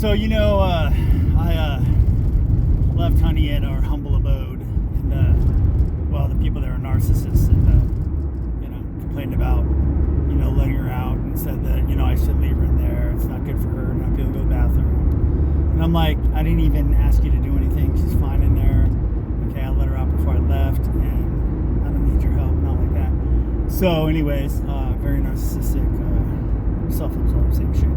So, I left Honey at our humble abode, and, the people there are narcissists, and, complained about, letting her out, and said that, I shouldn't leave her in there. It's not good for her, not be able to go to the bathroom. And I'm like, I didn't even ask you to do anything. She's fine in there. Okay, I let her out before I left, and I don't need your help, not like that. So, anyways, very narcissistic, self-absorbed, same shit.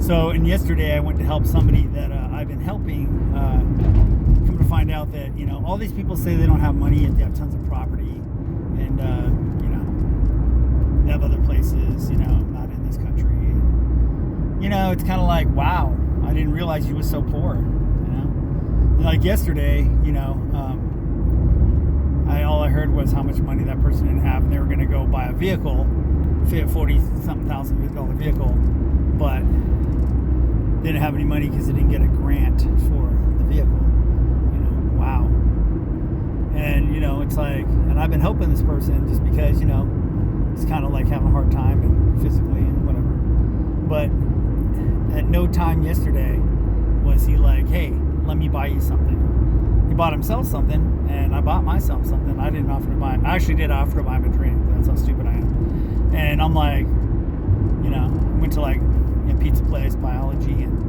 So, and yesterday I went to help somebody that I've been helping. Come to find out that, all these people say they don't have money, yet they have tons of property. And, they have other places, not in this country. It's kind of like, wow, I didn't realize you was so poor, Like yesterday, all I heard was how much money that person didn't have, and they were going to go buy a vehicle, $40-something thousand vehicle, but they didn't have any money because they didn't get a grant for the vehicle. Wow. And, it's like, and I've been helping this person just because, it's kind of like having a hard time and physically and whatever. But at no time yesterday was he like, hey, let me buy you something. He bought himself something, and I bought myself something. I didn't offer to buy him. I actually did offer to buy him a drink. That's how stupid I am. And I'm like, went to like a pizza place, biology, and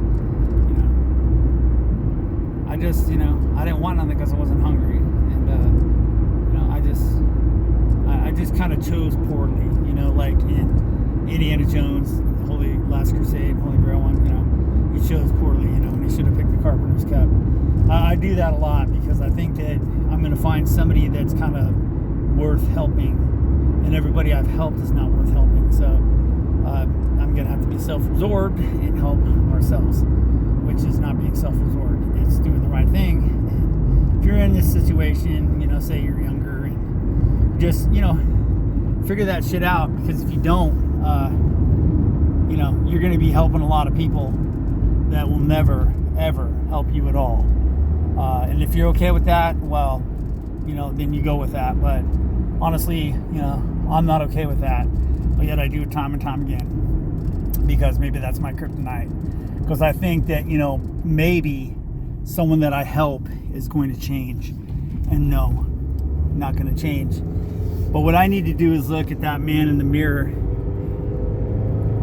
I just, I didn't want nothing because I wasn't hungry, and I just kind of chose poorly, like in Indiana Jones, the Holy Last Crusade, Holy Grail one, he chose poorly, and he should have picked the Carpenter's Cup. I do that a lot because I think that I'm going to find somebody that's kind of worth helping, and everybody I've helped is not worth helping. So I'm going to have to be self-absorbed and help ourselves, which is not being self-absorbed. It's doing the right thing. And if you're in this situation, say you're younger, and just, figure that shit out, because if you don't, you're going to be helping a lot of people that will never, ever help you at all. And if you're okay with that, well, then you go with that. But honestly, I'm not okay with that. But yet I do it time and time again, because maybe that's my kryptonite. Because I think that, maybe someone that I help is going to change. And no, not going to change. But what I need to do is look at that man in the mirror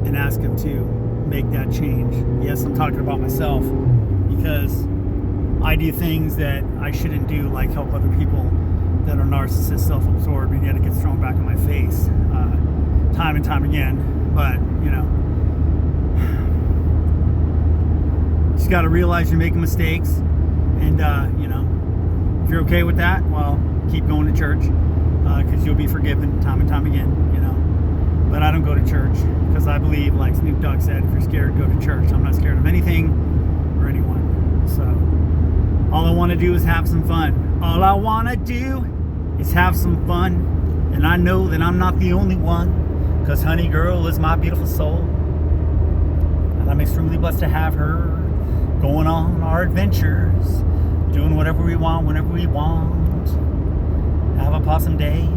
and ask him to make that change. Yes, I'm talking about myself, because I do things that I shouldn't do, like help other people that are narcissists, self-absorbed, and yet it gets thrown back in my face time and time again. But, just got to realize you're making mistakes, and, if you're okay with that, well, keep going to church, because you'll be forgiven time and time again, But I don't go to church because I believe, like Snoop Dogg said, if you're scared, go to church. I'm not scared of anything or anyone. So all I want to do is have some fun. All I want to do is have some fun. And I know that I'm not the only one, because Honey Girl is my beautiful soul. And I'm extremely blessed to have her going on our adventures, doing whatever we want, whenever we want. Have a possum day.